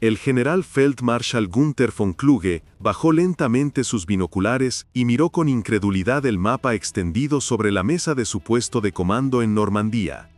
El general Feldmarschall Günther von Kluge bajó lentamente sus binoculares y miró con incredulidad el mapa extendido sobre la mesa de su puesto de comando en Normandía.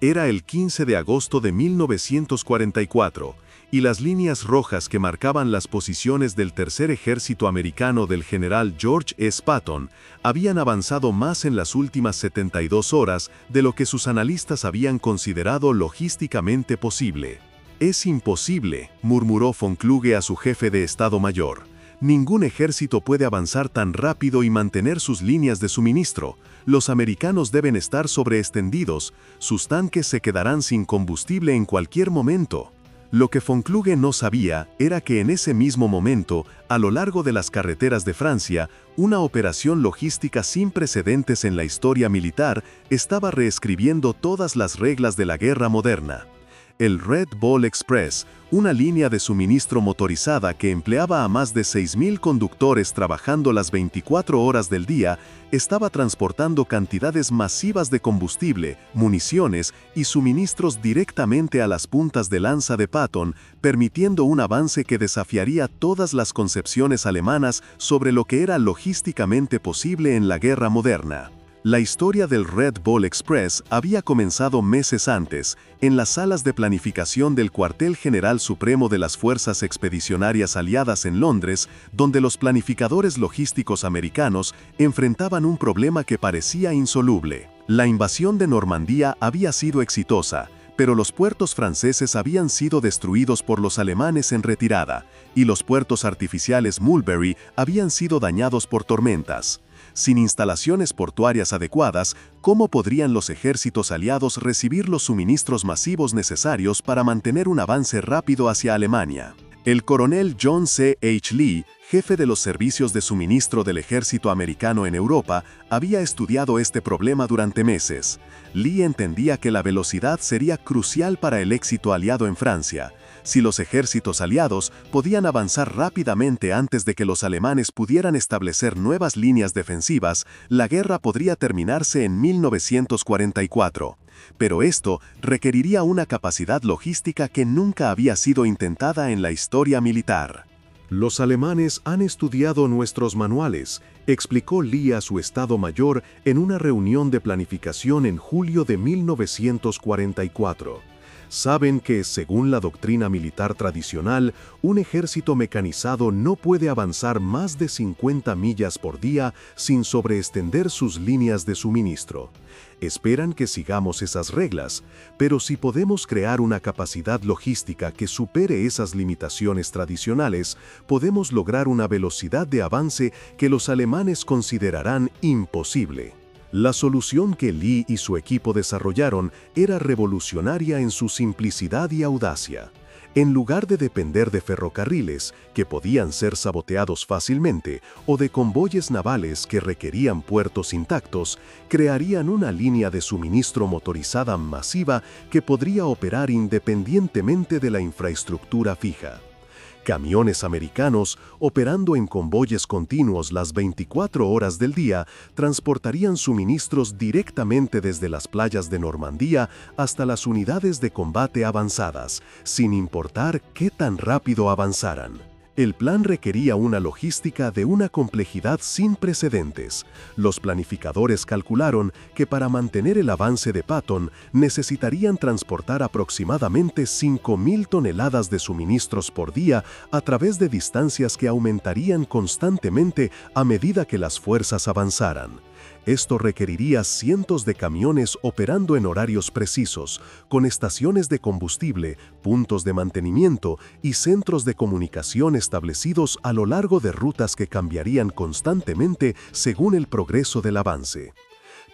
Era el 15 de agosto de 1944, y las líneas rojas que marcaban las posiciones del Tercer Ejército Americano del general George S. Patton habían avanzado más en las últimas 72 horas de lo que sus analistas habían considerado logísticamente posible. «Es imposible», murmuró von Kluge a su jefe de Estado Mayor. «Ningún ejército puede avanzar tan rápido y mantener sus líneas de suministro. Los americanos deben estar sobreextendidos, sus tanques se quedarán sin combustible en cualquier momento». Lo que von Kluge no sabía era que en ese mismo momento, a lo largo de las carreteras de Francia, una operación logística sin precedentes en la historia militar estaba reescribiendo todas las reglas de la guerra moderna. El Red Ball Express, una línea de suministro motorizada que empleaba a más de 6.000 conductores trabajando las 24 horas del día, estaba transportando cantidades masivas de combustible, municiones y suministros directamente a las puntas de lanza de Patton, permitiendo un avance que desafiaría todas las concepciones alemanas sobre lo que era logísticamente posible en la guerra moderna. La historia del Red Ball Express había comenzado meses antes, en las salas de planificación del Cuartel General Supremo de las Fuerzas Expedicionarias Aliadas en Londres, donde los planificadores logísticos americanos enfrentaban un problema que parecía insoluble. La invasión de Normandía había sido exitosa, pero los puertos franceses habían sido destruidos por los alemanes en retirada, y los puertos artificiales Mulberry habían sido dañados por tormentas. Sin instalaciones portuarias adecuadas, ¿cómo podrían los ejércitos aliados recibir los suministros masivos necesarios para mantener un avance rápido hacia Alemania? El coronel John C. H. Lee, jefe de los servicios de suministro del ejército americano en Europa, había estudiado este problema durante meses. Lee entendía que la velocidad sería crucial para el éxito aliado en Francia. Si los ejércitos aliados podían avanzar rápidamente antes de que los alemanes pudieran establecer nuevas líneas defensivas, la guerra podría terminarse en 1944. Pero esto requeriría una capacidad logística que nunca había sido intentada en la historia militar. «Los alemanes han estudiado nuestros manuales», explicó Lee a su Estado Mayor en una reunión de planificación en julio de 1944. Saben que, según la doctrina militar tradicional, un ejército mecanizado no puede avanzar más de 50 millas por día sin sobreextender sus líneas de suministro. Esperan que sigamos esas reglas, pero si podemos crear una capacidad logística que supere esas limitaciones tradicionales, podemos lograr una velocidad de avance que los alemanes considerarán imposible. La solución que Lee y su equipo desarrollaron era revolucionaria en su simplicidad y audacia. En lugar de depender de ferrocarriles, que podían ser saboteados fácilmente, o de convoyes navales que requerían puertos intactos, crearían una línea de suministro motorizada masiva que podría operar independientemente de la infraestructura fija. Camiones americanos, operando en convoyes continuos las 24 horas del día, transportarían suministros directamente desde las playas de Normandía hasta las unidades de combate avanzadas, sin importar qué tan rápido avanzaran. El plan requería una logística de una complejidad sin precedentes. Los planificadores calcularon que para mantener el avance de Patton necesitarían transportar aproximadamente 5.000 toneladas de suministros por día a través de distancias que aumentarían constantemente a medida que las fuerzas avanzaran. Esto requeriría cientos de camiones operando en horarios precisos, con estaciones de combustible, puntos de mantenimiento y centros de comunicación establecidos a lo largo de rutas que cambiarían constantemente según el progreso del avance.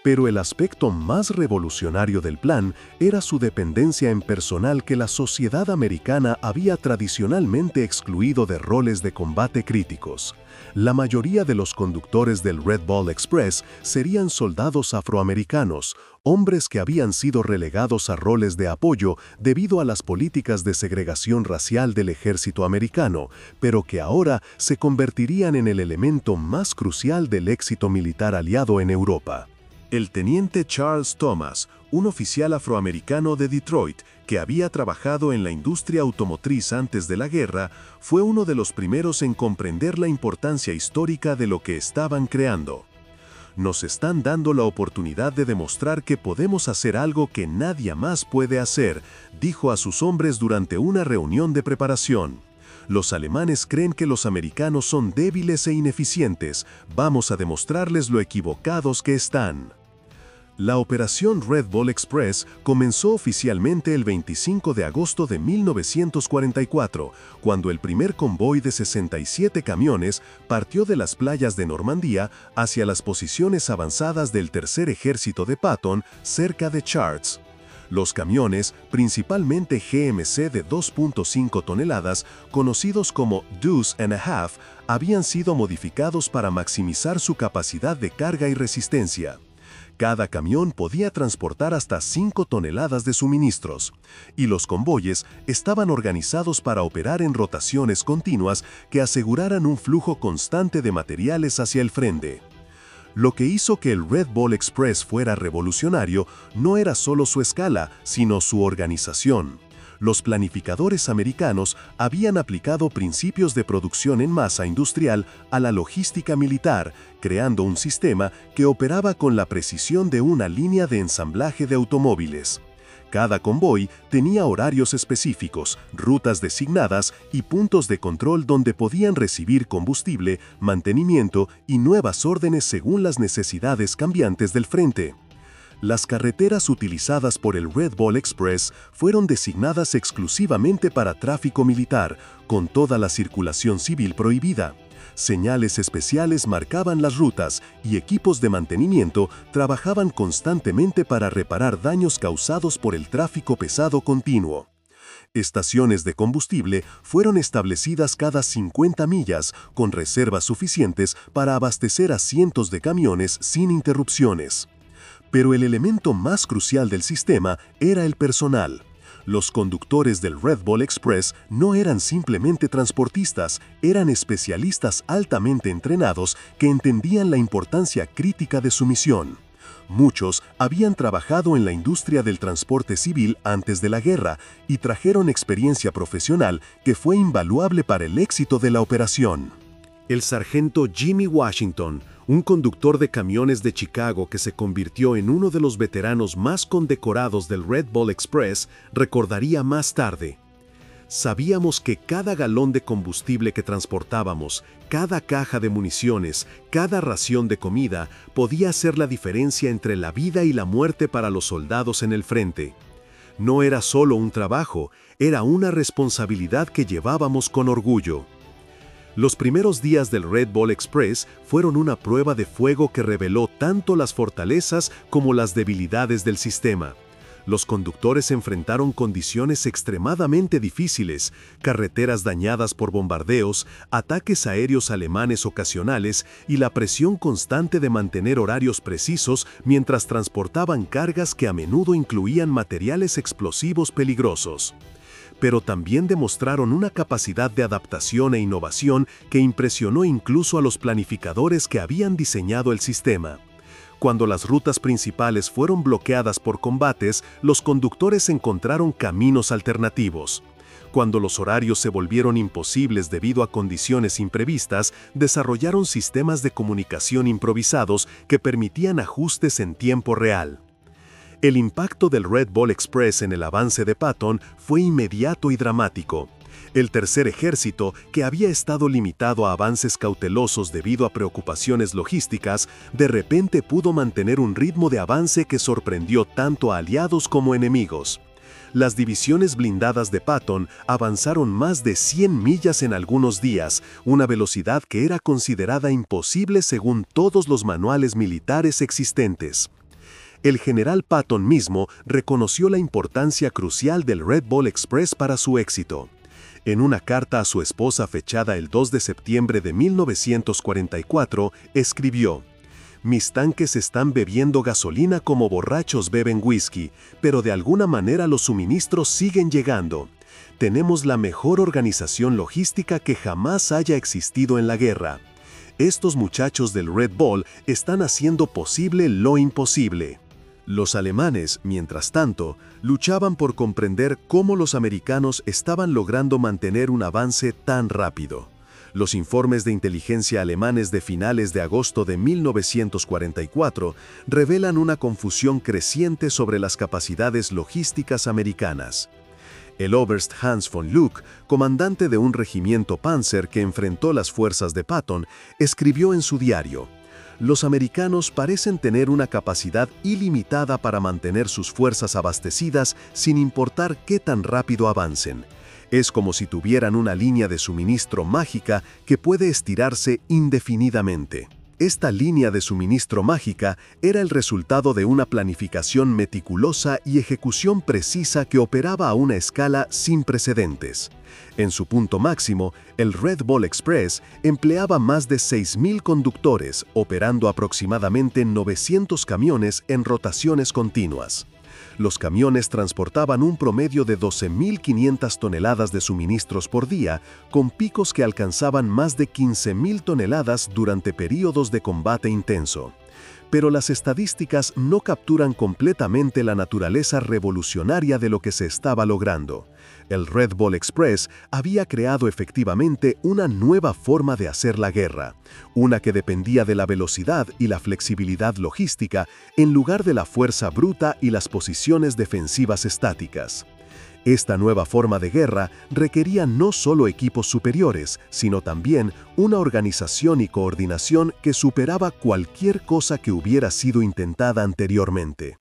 Pero el aspecto más revolucionario del plan era su dependencia en personal que la sociedad americana había tradicionalmente excluido de roles de combate críticos. La mayoría de los conductores del Red Ball Express serían soldados afroamericanos, hombres que habían sido relegados a roles de apoyo debido a las políticas de segregación racial del ejército americano, pero que ahora se convertirían en el elemento más crucial del éxito militar aliado en Europa. El teniente Charles Thomas, un oficial afroamericano de Detroit, que había trabajado en la industria automotriz antes de la guerra, fue uno de los primeros en comprender la importancia histórica de lo que estaban creando. Nos están dando la oportunidad de demostrar que podemos hacer algo que nadie más puede hacer, dijo a sus hombres durante una reunión de preparación. Los alemanes creen que los americanos son débiles e ineficientes. Vamos a demostrarles lo equivocados que están. La operación Red Ball Express comenzó oficialmente el 25 de agosto de 1944, cuando el primer convoy de 67 camiones partió de las playas de Normandía hacia las posiciones avanzadas del Tercer Ejército de Patton, cerca de Chartres. Los camiones, principalmente GMC de 2.5 toneladas, conocidos como Deuce and a Half, habían sido modificados para maximizar su capacidad de carga y resistencia. Cada camión podía transportar hasta 5 toneladas de suministros, y los convoyes estaban organizados para operar en rotaciones continuas que aseguraran un flujo constante de materiales hacia el frente. Lo que hizo que el Red Ball Express fuera revolucionario no era solo su escala, sino su organización. Los planificadores americanos habían aplicado principios de producción en masa industrial a la logística militar, creando un sistema que operaba con la precisión de una línea de ensamblaje de automóviles. Cada convoy tenía horarios específicos, rutas designadas y puntos de control donde podían recibir combustible, mantenimiento y nuevas órdenes según las necesidades cambiantes del frente. Las carreteras utilizadas por el Red Ball Express fueron designadas exclusivamente para tráfico militar, con toda la circulación civil prohibida. Señales especiales marcaban las rutas y equipos de mantenimiento trabajaban constantemente para reparar daños causados por el tráfico pesado continuo. Estaciones de combustible fueron establecidas cada 50 millas, con reservas suficientes para abastecer a cientos de camiones sin interrupciones. Pero el elemento más crucial del sistema era el personal. Los conductores del Red Ball Express no eran simplemente transportistas, eran especialistas altamente entrenados que entendían la importancia crítica de su misión. Muchos habían trabajado en la industria del transporte civil antes de la guerra y trajeron experiencia profesional que fue invaluable para el éxito de la operación. El sargento Jimmy Washington, un conductor de camiones de Chicago que se convirtió en uno de los veteranos más condecorados del Red Ball Express, recordaría más tarde: sabíamos que cada galón de combustible que transportábamos, cada caja de municiones, cada ración de comida, podía hacer la diferencia entre la vida y la muerte para los soldados en el frente. No era solo un trabajo, era una responsabilidad que llevábamos con orgullo. Los primeros días del Red Ball Express fueron una prueba de fuego que reveló tanto las fortalezas como las debilidades del sistema. Los conductores enfrentaron condiciones extremadamente difíciles, carreteras dañadas por bombardeos, ataques aéreos alemanes ocasionales y la presión constante de mantener horarios precisos mientras transportaban cargas que a menudo incluían materiales explosivos peligrosos. Pero también demostraron una capacidad de adaptación e innovación que impresionó incluso a los planificadores que habían diseñado el sistema. Cuando las rutas principales fueron bloqueadas por combates, los conductores encontraron caminos alternativos. Cuando los horarios se volvieron imposibles debido a condiciones imprevistas, desarrollaron sistemas de comunicación improvisados que permitían ajustes en tiempo real. El impacto del Red Ball Express en el avance de Patton fue inmediato y dramático. El Tercer Ejército, que había estado limitado a avances cautelosos debido a preocupaciones logísticas, de repente pudo mantener un ritmo de avance que sorprendió tanto a aliados como enemigos. Las divisiones blindadas de Patton avanzaron más de 100 millas en algunos días, una velocidad que era considerada imposible según todos los manuales militares existentes. El general Patton mismo reconoció la importancia crucial del Red Ball Express para su éxito. En una carta a su esposa fechada el 2 de septiembre de 1944, escribió: «Mis tanques están bebiendo gasolina como borrachos beben whisky, pero de alguna manera los suministros siguen llegando. Tenemos la mejor organización logística que jamás haya existido en la guerra. Estos muchachos del Red Ball están haciendo posible lo imposible». Los alemanes, mientras tanto, luchaban por comprender cómo los americanos estaban logrando mantener un avance tan rápido. Los informes de inteligencia alemanes de finales de agosto de 1944 revelan una confusión creciente sobre las capacidades logísticas americanas. El Oberst Hans von Luck, comandante de un regimiento Panzer que enfrentó las fuerzas de Patton, escribió en su diario: «Los americanos parecen tener una capacidad ilimitada para mantener sus fuerzas abastecidas sin importar qué tan rápido avancen. Es como si tuvieran una línea de suministro mágica que puede estirarse indefinidamente». Esta línea de suministro mágica era el resultado de una planificación meticulosa y ejecución precisa que operaba a una escala sin precedentes. En su punto máximo, el Red Ball Express empleaba más de 6.000 conductores, operando aproximadamente 900 camiones en rotaciones continuas. Los camiones transportaban un promedio de 12.500 toneladas de suministros por día, con picos que alcanzaban más de 15.000 toneladas durante períodos de combate intenso. Pero las estadísticas no capturan completamente la naturaleza revolucionaria de lo que se estaba logrando. El Red Ball Express había creado efectivamente una nueva forma de hacer la guerra, una que dependía de la velocidad y la flexibilidad logística en lugar de la fuerza bruta y las posiciones defensivas estáticas. Esta nueva forma de guerra requería no solo equipos superiores, sino también una organización y coordinación que superaba cualquier cosa que hubiera sido intentada anteriormente.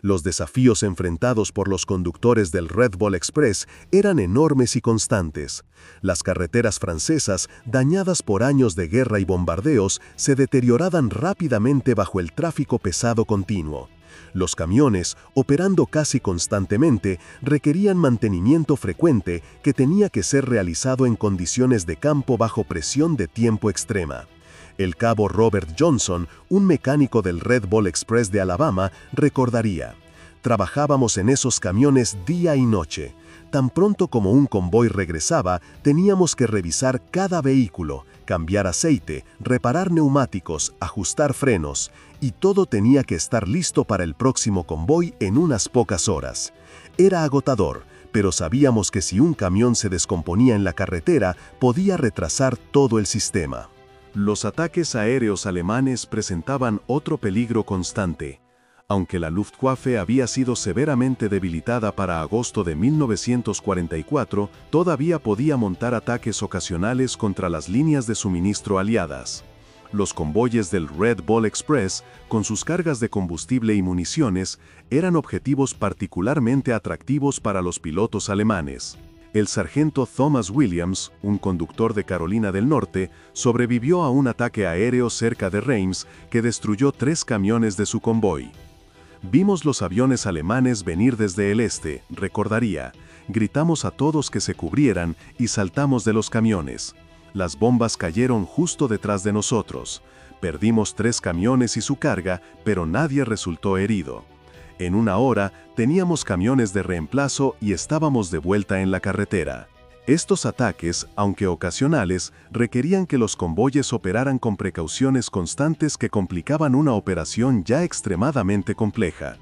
Los desafíos enfrentados por los conductores del Red Ball Express eran enormes y constantes. Las carreteras francesas, dañadas por años de guerra y bombardeos, se deterioraban rápidamente bajo el tráfico pesado continuo. Los camiones, operando casi constantemente, requerían mantenimiento frecuente que tenía que ser realizado en condiciones de campo bajo presión de tiempo extrema. El cabo Robert Johnson, un mecánico del Red Ball Express de Alabama, recordaría: «Trabajábamos en esos camiones día y noche. Tan pronto como un convoy regresaba, teníamos que revisar cada vehículo, cambiar aceite, reparar neumáticos, ajustar frenos, y todo tenía que estar listo para el próximo convoy en unas pocas horas. Era agotador, pero sabíamos que si un camión se descomponía en la carretera, podía retrasar todo el sistema». Los ataques aéreos alemanes presentaban otro peligro constante. Aunque la Luftwaffe había sido severamente debilitada para agosto de 1944, todavía podía montar ataques ocasionales contra las líneas de suministro aliadas. Los convoyes del Red Ball Express, con sus cargas de combustible y municiones, eran objetivos particularmente atractivos para los pilotos alemanes. El sargento Thomas Williams, un conductor de Carolina del Norte, sobrevivió a un ataque aéreo cerca de Reims que destruyó 3 camiones de su convoy. «Vimos los aviones alemanes venir desde el este», recordaría. «Gritamos a todos que se cubrieran y saltamos de los camiones. Las bombas cayeron justo detrás de nosotros. Perdimos 3 camiones y su carga, pero nadie resultó herido. En una hora teníamos camiones de reemplazo y estábamos de vuelta en la carretera». Estos ataques, aunque ocasionales, requerían que los convoyes operaran con precauciones constantes que complicaban una operación ya extremadamente compleja.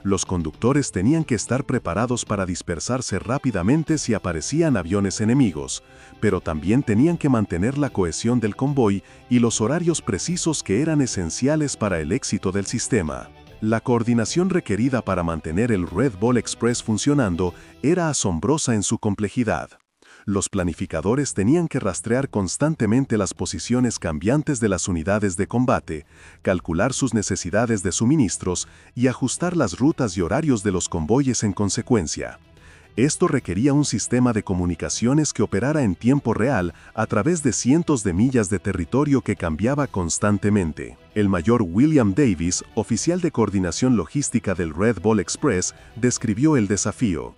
Los conductores tenían que estar preparados para dispersarse rápidamente si aparecían aviones enemigos, pero también tenían que mantener la cohesión del convoy y los horarios precisos que eran esenciales para el éxito del sistema. La coordinación requerida para mantener el Red Ball Express funcionando era asombrosa en su complejidad. Los planificadores tenían que rastrear constantemente las posiciones cambiantes de las unidades de combate, calcular sus necesidades de suministros y ajustar las rutas y horarios de los convoyes en consecuencia. Esto requería un sistema de comunicaciones que operara en tiempo real a través de cientos de millas de territorio que cambiaba constantemente. El mayor William Davis, oficial de coordinación logística del Red Ball Express, describió el desafío.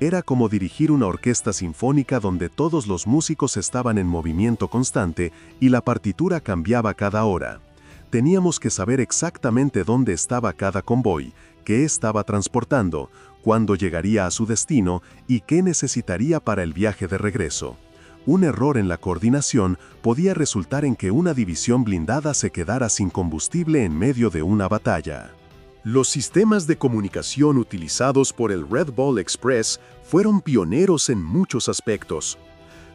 Era como dirigir una orquesta sinfónica donde todos los músicos estaban en movimiento constante y la partitura cambiaba cada hora. Teníamos que saber exactamente dónde estaba cada convoy, qué estaba transportando, cuándo llegaría a su destino y qué necesitaría para el viaje de regreso. Un error en la coordinación podía resultar en que una división blindada se quedara sin combustible en medio de una batalla. Los sistemas de comunicación utilizados por el Red Ball Express fueron pioneros en muchos aspectos.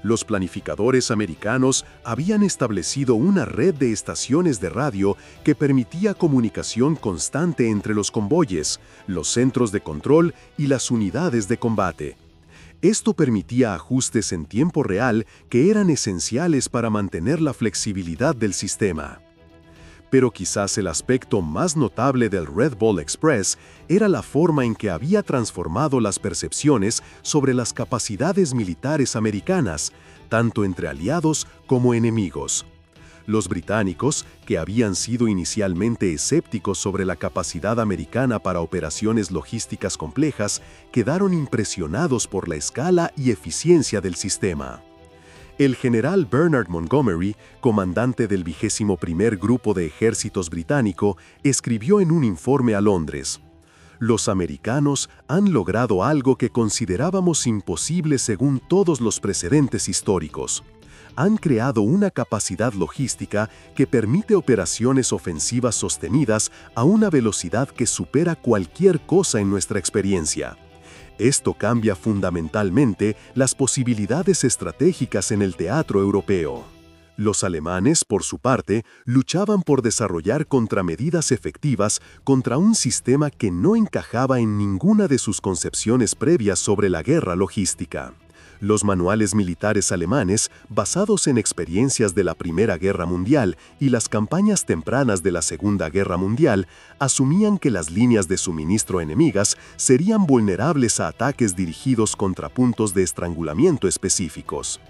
Los planificadores americanos habían establecido una red de estaciones de radio que permitía comunicación constante entre los convoyes, los centros de control y las unidades de combate. Esto permitía ajustes en tiempo real que eran esenciales para mantener la flexibilidad del sistema. Pero quizás el aspecto más notable del Red Ball Express era la forma en que había transformado las percepciones sobre las capacidades militares americanas, tanto entre aliados como enemigos. Los británicos, que habían sido inicialmente escépticos sobre la capacidad americana para operaciones logísticas complejas, quedaron impresionados por la escala y eficiencia del sistema. El general Bernard Montgomery, comandante del 21º Grupo de Ejércitos británico, escribió en un informe a Londres: «Los americanos han logrado algo que considerábamos imposible según todos los precedentes históricos. Han creado una capacidad logística que permite operaciones ofensivas sostenidas a una velocidad que supera cualquier cosa en nuestra experiencia. Esto cambia fundamentalmente las posibilidades estratégicas en el teatro europeo». Los alemanes, por su parte, luchaban por desarrollar contramedidas efectivas contra un sistema que no encajaba en ninguna de sus concepciones previas sobre la guerra logística. Los manuales militares alemanes, basados en experiencias de la Primera Guerra Mundial y las campañas tempranas de la Segunda Guerra Mundial, asumían que las líneas de suministro enemigas serían vulnerables a ataques dirigidos contra puntos de estrangulamiento específicos.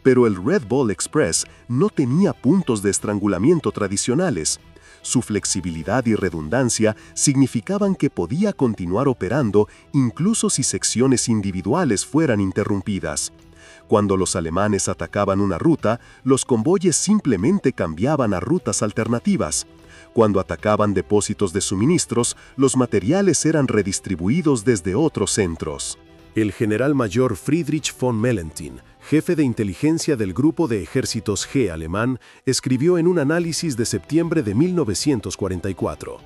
Pero el Red Ball Express no tenía puntos de estrangulamiento tradicionales. Su flexibilidad y redundancia significaban que podía continuar operando incluso si secciones individuales fueran interrumpidas. Cuando los alemanes atacaban una ruta, los convoyes simplemente cambiaban a rutas alternativas. Cuando atacaban depósitos de suministros, los materiales eran redistribuidos desde otros centros. El general mayor Friedrich von Mellenthin, jefe de inteligencia del Grupo de Ejércitos G alemán, escribió en un análisis de septiembre de 1944: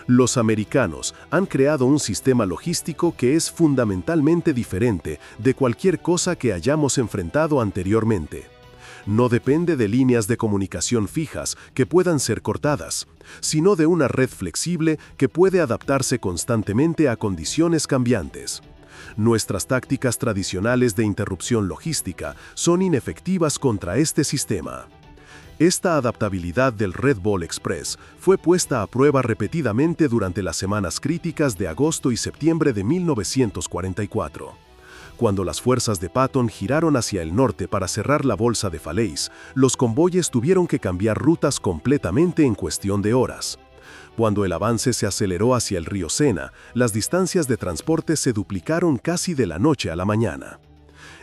«Los americanos han creado un sistema logístico que es fundamentalmente diferente de cualquier cosa que hayamos enfrentado anteriormente. No depende de líneas de comunicación fijas que puedan ser cortadas, sino de una red flexible que puede adaptarse constantemente a condiciones cambiantes. Nuestras tácticas tradicionales de interrupción logística son inefectivas contra este sistema». Esta adaptabilidad del Red Ball Express fue puesta a prueba repetidamente durante las semanas críticas de agosto y septiembre de 1944. Cuando las fuerzas de Patton giraron hacia el norte para cerrar la bolsa de Falaise, los convoyes tuvieron que cambiar rutas completamente en cuestión de horas. Cuando el avance se aceleró hacia el río Sena, las distancias de transporte se duplicaron casi de la noche a la mañana.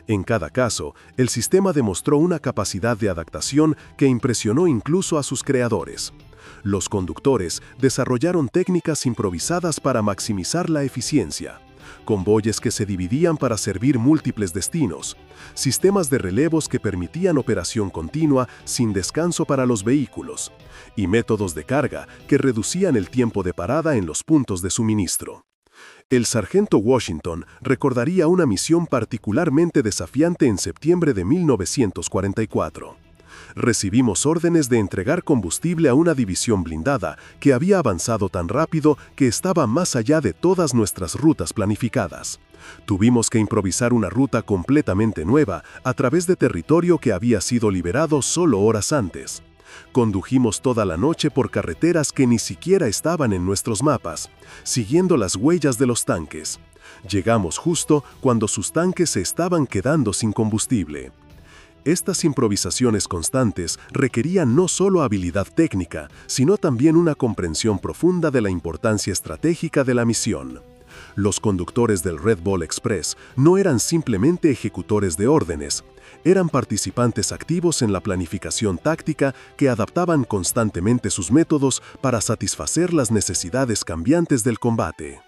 En cada caso, el sistema demostró una capacidad de adaptación que impresionó incluso a sus creadores. Los conductores desarrollaron técnicas improvisadas para maximizar la eficiencia, convoyes que se dividían para servir múltiples destinos, sistemas de relevos que permitían operación continua sin descanso para los vehículos, y métodos de carga que reducían el tiempo de parada en los puntos de suministro. El sargento Washington recordaría una misión particularmente desafiante en septiembre de 1944. Recibimos órdenes de entregar combustible a una división blindada que había avanzado tan rápido que estaba más allá de todas nuestras rutas planificadas. Tuvimos que improvisar una ruta completamente nueva a través de territorio que había sido liberado solo horas antes. Condujimos toda la noche por carreteras que ni siquiera estaban en nuestros mapas, siguiendo las huellas de los tanques. Llegamos justo cuando sus tanques se estaban quedando sin combustible. Estas improvisaciones constantes requerían no solo habilidad técnica, sino también una comprensión profunda de la importancia estratégica de la misión. Los conductores del Red Ball Express no eran simplemente ejecutores de órdenes, eran participantes activos en la planificación táctica que adaptaban constantemente sus métodos para satisfacer las necesidades cambiantes del combate.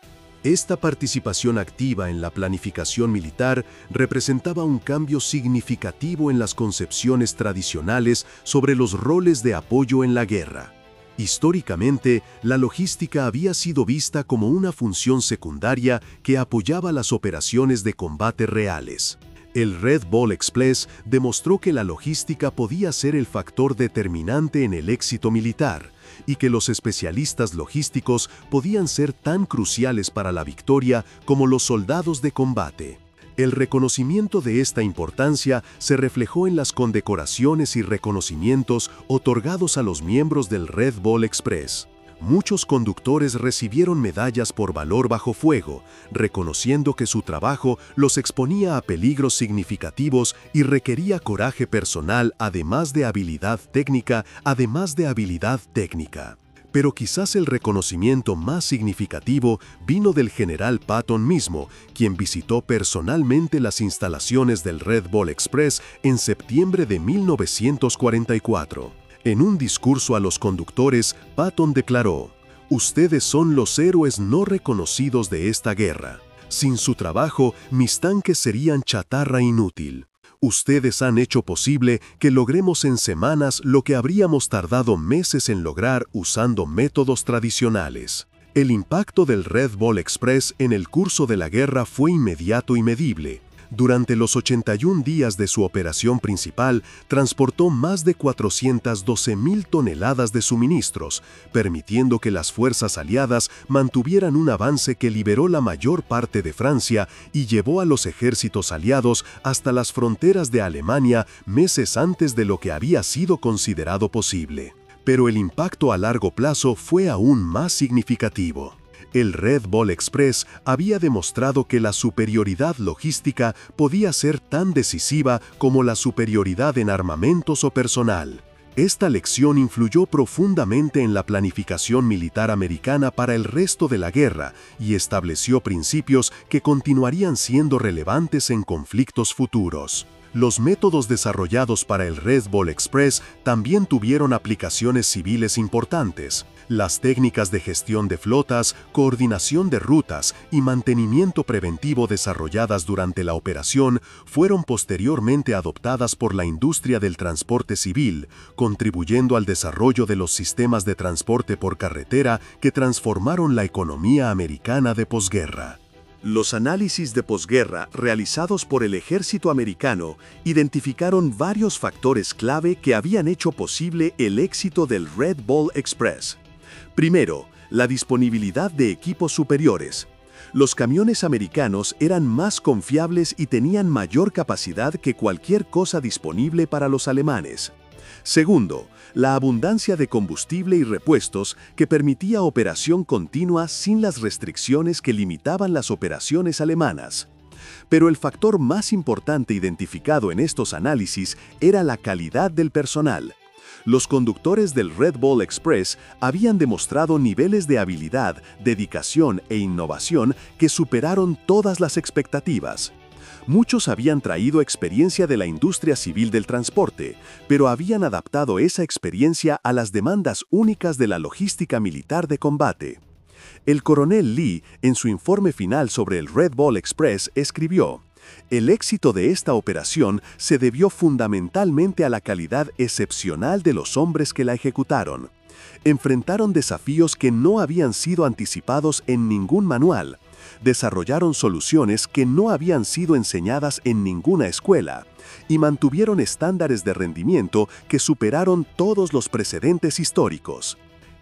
Esta participación activa en la planificación militar representaba un cambio significativo en las concepciones tradicionales sobre los roles de apoyo en la guerra. Históricamente, la logística había sido vista como una función secundaria que apoyaba las operaciones de combate reales. El Red Ball Express demostró que la logística podía ser el factor determinante en el éxito militar y que los especialistas logísticos podían ser tan cruciales para la victoria como los soldados de combate. El reconocimiento de esta importancia se reflejó en las condecoraciones y reconocimientos otorgados a los miembros del Red Ball Express. Muchos conductores recibieron medallas por valor bajo fuego, reconociendo que su trabajo los exponía a peligros significativos y requería coraje personal además de habilidad técnica. Pero quizás el reconocimiento más significativo vino del general Patton mismo, quien visitó personalmente las instalaciones del Red Ball Express en septiembre de 1944. En un discurso a los conductores, Patton declaró: «Ustedes son los héroes no reconocidos de esta guerra. Sin su trabajo, mis tanques serían chatarra inútil. Ustedes han hecho posible que logremos en semanas lo que habríamos tardado meses en lograr usando métodos tradicionales». El impacto del Red Ball Express en el curso de la guerra fue inmediato y medible. Durante los 81 días de su operación principal, transportó más de 412,000 toneladas de suministros, permitiendo que las fuerzas aliadas mantuvieran un avance que liberó la mayor parte de Francia y llevó a los ejércitos aliados hasta las fronteras de Alemania meses antes de lo que había sido considerado posible. Pero el impacto a largo plazo fue aún más significativo. El Red Ball Express había demostrado que la superioridad logística podía ser tan decisiva como la superioridad en armamentos o personal. Esta lección influyó profundamente en la planificación militar americana para el resto de la guerra y estableció principios que continuarían siendo relevantes en conflictos futuros. Los métodos desarrollados para el Red Ball Express también tuvieron aplicaciones civiles importantes. Las técnicas de gestión de flotas, coordinación de rutas y mantenimiento preventivo desarrolladas durante la operación fueron posteriormente adoptadas por la industria del transporte civil, contribuyendo al desarrollo de los sistemas de transporte por carretera que transformaron la economía americana de posguerra. Los análisis de posguerra realizados por el ejército americano identificaron varios factores clave que habían hecho posible el éxito del Red Ball Express. Primero, la disponibilidad de equipos superiores. Los camiones americanos eran más confiables y tenían mayor capacidad que cualquier cosa disponible para los alemanes. Segundo, la abundancia de combustible y repuestos que permitía operación continua sin las restricciones que limitaban las operaciones alemanas. Pero el factor más importante identificado en estos análisis era la calidad del personal. Los conductores del Red Ball Express habían demostrado niveles de habilidad, dedicación e innovación que superaron todas las expectativas. Muchos habían traído experiencia de la industria civil del transporte, pero habían adaptado esa experiencia a las demandas únicas de la logística militar de combate. El coronel Lee, en su informe final sobre el Red Ball Express, escribió: «El éxito de esta operación se debió fundamentalmente a la calidad excepcional de los hombres que la ejecutaron. Enfrentaron desafíos que no habían sido anticipados en ningún manual. Desarrollaron soluciones que no habían sido enseñadas en ninguna escuela y mantuvieron estándares de rendimiento que superaron todos los precedentes históricos».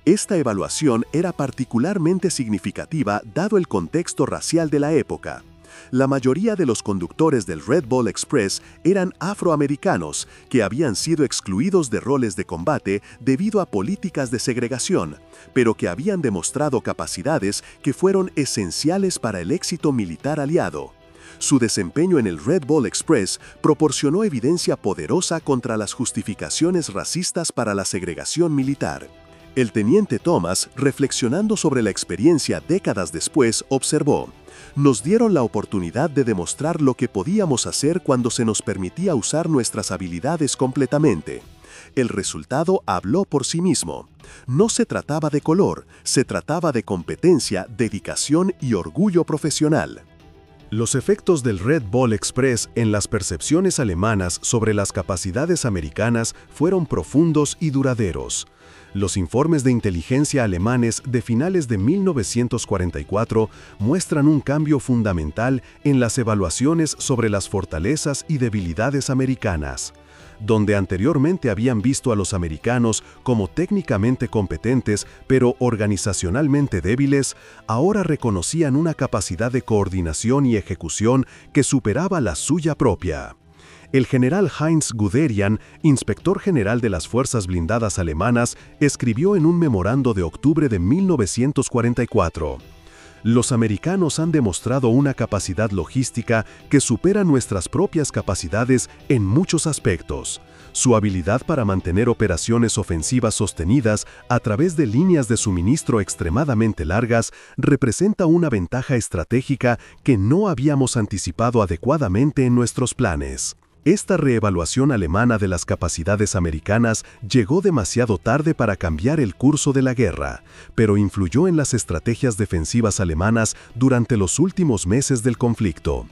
Esta evaluación era particularmente significativa dado el contexto racial de la época. La mayoría de los conductores del Red Ball Express eran afroamericanos que habían sido excluidos de roles de combate debido a políticas de segregación, pero que habían demostrado capacidades que fueron esenciales para el éxito militar aliado. Su desempeño en el Red Ball Express proporcionó evidencia poderosa contra las justificaciones racistas para la segregación militar. El teniente Thomas, reflexionando sobre la experiencia décadas después, observó: «Nos dieron la oportunidad de demostrar lo que podíamos hacer cuando se nos permitía usar nuestras habilidades completamente. El resultado habló por sí mismo. No se trataba de color, se trataba de competencia, dedicación y orgullo profesional». Los efectos del Red Ball Express en las percepciones alemanas sobre las capacidades americanas fueron profundos y duraderos. Los informes de inteligencia alemanes de finales de 1944 muestran un cambio fundamental en las evaluaciones sobre las fortalezas y debilidades americanas. Donde anteriormente habían visto a los americanos como técnicamente competentes pero organizacionalmente débiles, ahora reconocían una capacidad de coordinación y ejecución que superaba la suya propia. El general Heinz Guderian, inspector general de las fuerzas blindadas alemanas, escribió en un memorando de octubre de 1944: "Los americanos han demostrado una capacidad logística que supera nuestras propias capacidades en muchos aspectos. Su habilidad para mantener operaciones ofensivas sostenidas a través de líneas de suministro extremadamente largas representa una ventaja estratégica que no habíamos anticipado adecuadamente en nuestros planes". Esta reevaluación alemana de las capacidades americanas llegó demasiado tarde para cambiar el curso de la guerra, pero influyó en las estrategias defensivas alemanas durante los últimos meses del conflicto.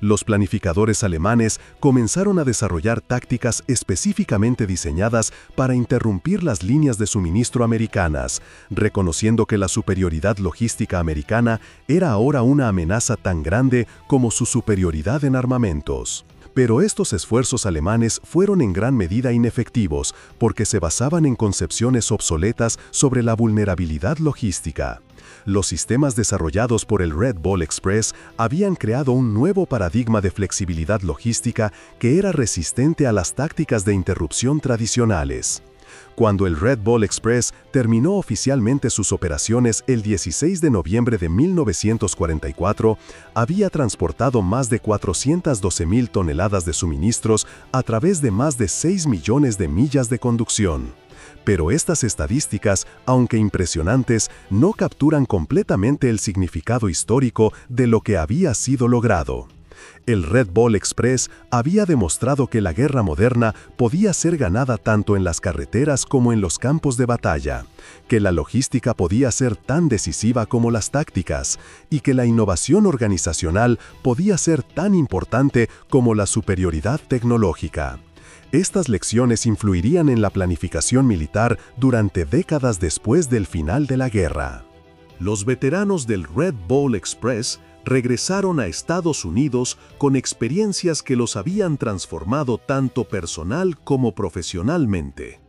Los planificadores alemanes comenzaron a desarrollar tácticas específicamente diseñadas para interrumpir las líneas de suministro americanas, reconociendo que la superioridad logística americana era ahora una amenaza tan grande como su superioridad en armamentos. Pero estos esfuerzos alemanes fueron en gran medida inefectivos porque se basaban en concepciones obsoletas sobre la vulnerabilidad logística. Los sistemas desarrollados por el Red Ball Express habían creado un nuevo paradigma de flexibilidad logística que era resistente a las tácticas de interrupción tradicionales. Cuando el Red Ball Express terminó oficialmente sus operaciones el 16 de noviembre de 1944, había transportado más de 412.000 toneladas de suministros a través de más de 6 millones de millas de conducción. Pero estas estadísticas, aunque impresionantes, no capturan completamente el significado histórico de lo que había sido logrado. El Red Ball Express había demostrado que la guerra moderna podía ser ganada tanto en las carreteras como en los campos de batalla, que la logística podía ser tan decisiva como las tácticas, y que la innovación organizacional podía ser tan importante como la superioridad tecnológica. Estas lecciones influirían en la planificación militar durante décadas después del final de la guerra. Los veteranos del Red Ball Express regresaron a Estados Unidos con experiencias que los habían transformado tanto personal como profesionalmente.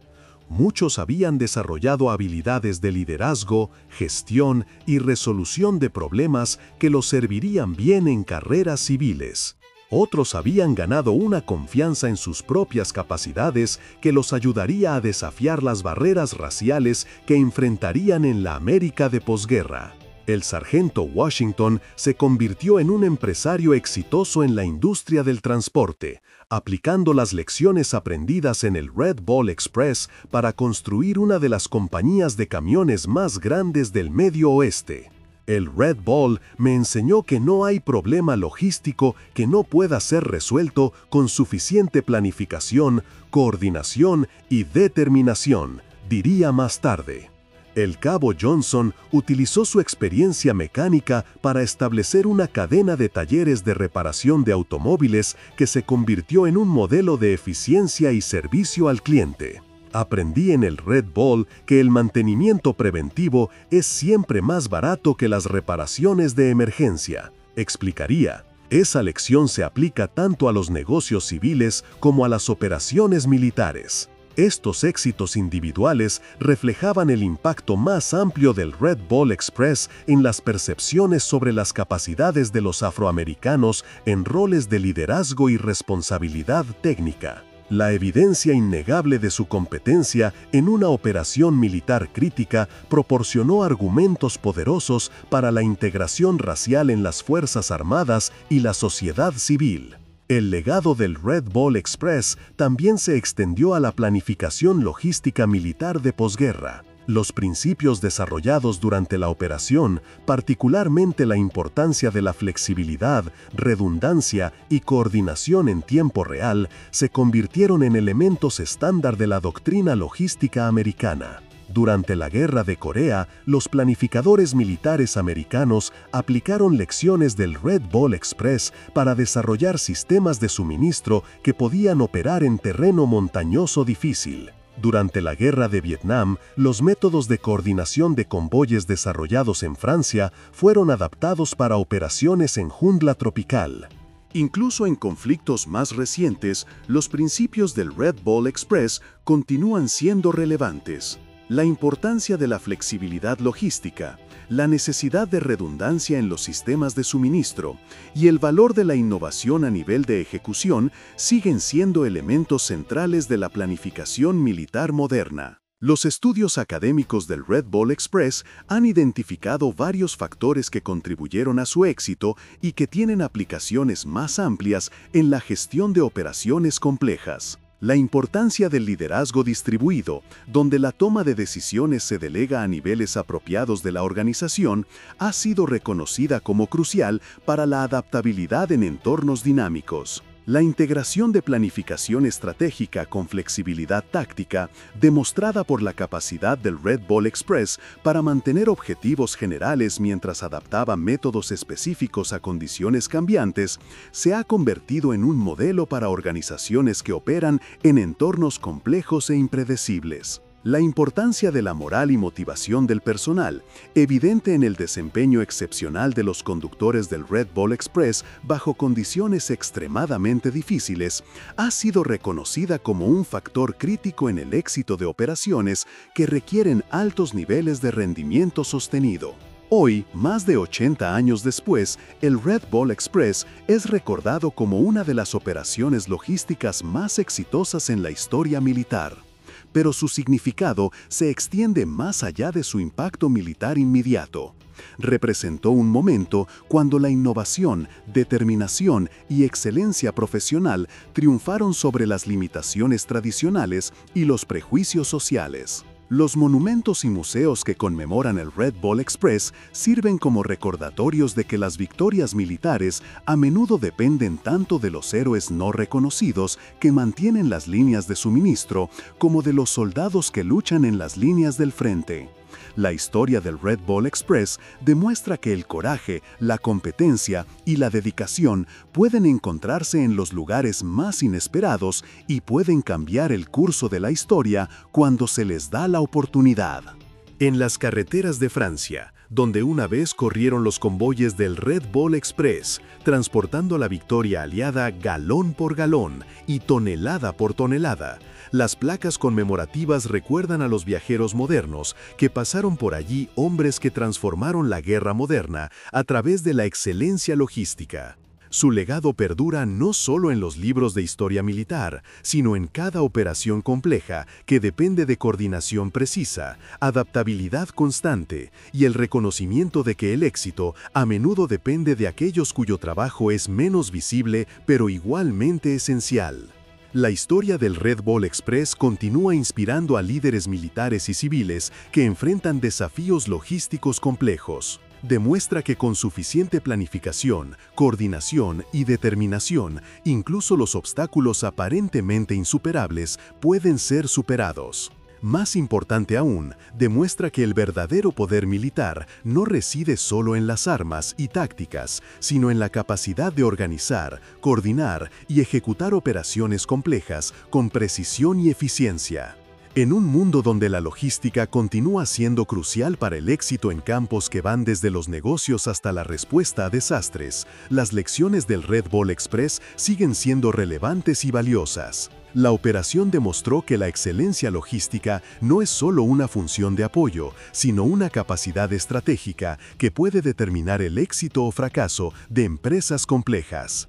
Muchos habían desarrollado habilidades de liderazgo, gestión y resolución de problemas que los servirían bien en carreras civiles. Otros habían ganado una confianza en sus propias capacidades que los ayudaría a desafiar las barreras raciales que enfrentarían en la América de posguerra. El sargento Washington se convirtió en un empresario exitoso en la industria del transporte, aplicando las lecciones aprendidas en el Red Ball Express para construir una de las compañías de camiones más grandes del Medio Oeste. El Red Ball me enseñó que no hay problema logístico que no pueda ser resuelto con suficiente planificación, coordinación y determinación, diría más tarde. El cabo Johnson utilizó su experiencia mecánica para establecer una cadena de talleres de reparación de automóviles que se convirtió en un modelo de eficiencia y servicio al cliente. Aprendí en el Red Ball que el mantenimiento preventivo es siempre más barato que las reparaciones de emergencia, explicaría. Esa lección se aplica tanto a los negocios civiles como a las operaciones militares. Estos éxitos individuales reflejaban el impacto más amplio del Red Ball Express en las percepciones sobre las capacidades de los afroamericanos en roles de liderazgo y responsabilidad técnica. La evidencia innegable de su competencia en una operación militar crítica proporcionó argumentos poderosos para la integración racial en las Fuerzas Armadas y la sociedad civil. El legado del Red Ball Express también se extendió a la planificación logística militar de posguerra. Los principios desarrollados durante la operación, particularmente la importancia de la flexibilidad, redundancia y coordinación en tiempo real, se convirtieron en elementos estándar de la doctrina logística americana. Durante la Guerra de Corea, los planificadores militares americanos aplicaron lecciones del Red Ball Express para desarrollar sistemas de suministro que podían operar en terreno montañoso difícil. Durante la Guerra de Vietnam, los métodos de coordinación de convoyes desarrollados en Francia fueron adaptados para operaciones en jungla tropical. Incluso en conflictos más recientes, los principios del Red Ball Express continúan siendo relevantes. La importancia de la flexibilidad logística, la necesidad de redundancia en los sistemas de suministro y el valor de la innovación a nivel de ejecución siguen siendo elementos centrales de la planificación militar moderna. Los estudios académicos del Red Ball Express han identificado varios factores que contribuyeron a su éxito y que tienen aplicaciones más amplias en la gestión de operaciones complejas. La importancia del liderazgo distribuido, donde la toma de decisiones se delega a niveles apropiados de la organización, ha sido reconocida como crucial para la adaptabilidad en entornos dinámicos. La integración de planificación estratégica con flexibilidad táctica, demostrada por la capacidad del Red Ball Express para mantener objetivos generales mientras adaptaba métodos específicos a condiciones cambiantes, se ha convertido en un modelo para organizaciones que operan en entornos complejos e impredecibles. La importancia de la moral y motivación del personal, evidente en el desempeño excepcional de los conductores del Red Ball Express bajo condiciones extremadamente difíciles, ha sido reconocida como un factor crítico en el éxito de operaciones que requieren altos niveles de rendimiento sostenido. Hoy, más de 80 años después, el Red Ball Express es recordado como una de las operaciones logísticas más exitosas en la historia militar. Pero su significado se extiende más allá de su impacto militar inmediato. Representó un momento cuando la innovación, determinación y excelencia profesional triunfaron sobre las limitaciones tradicionales y los prejuicios sociales. Los monumentos y museos que conmemoran el Red Ball Express sirven como recordatorios de que las victorias militares a menudo dependen tanto de los héroes no reconocidos que mantienen las líneas de suministro como de los soldados que luchan en las líneas del frente. La historia del Red Ball Express demuestra que el coraje, la competencia y la dedicación pueden encontrarse en los lugares más inesperados y pueden cambiar el curso de la historia cuando se les da la oportunidad. En las carreteras de Francia, donde una vez corrieron los convoyes del Red Ball Express, transportando la victoria aliada galón por galón y tonelada por tonelada, las placas conmemorativas recuerdan a los viajeros modernos que pasaron por allí, hombres que transformaron la guerra moderna a través de la excelencia logística. Su legado perdura no solo en los libros de historia militar, sino en cada operación compleja que depende de coordinación precisa, adaptabilidad constante y el reconocimiento de que el éxito a menudo depende de aquellos cuyo trabajo es menos visible pero igualmente esencial. La historia del Red Ball Express continúa inspirando a líderes militares y civiles que enfrentan desafíos logísticos complejos. Demuestra que con suficiente planificación, coordinación y determinación, incluso los obstáculos aparentemente insuperables pueden ser superados. Más importante aún, demuestra que el verdadero poder militar no reside solo en las armas y tácticas, sino en la capacidad de organizar, coordinar y ejecutar operaciones complejas con precisión y eficiencia. En un mundo donde la logística continúa siendo crucial para el éxito en campos que van desde los negocios hasta la respuesta a desastres, las lecciones del Red Ball Express siguen siendo relevantes y valiosas. La operación demostró que la excelencia logística no es solo una función de apoyo, sino una capacidad estratégica que puede determinar el éxito o fracaso de empresas complejas.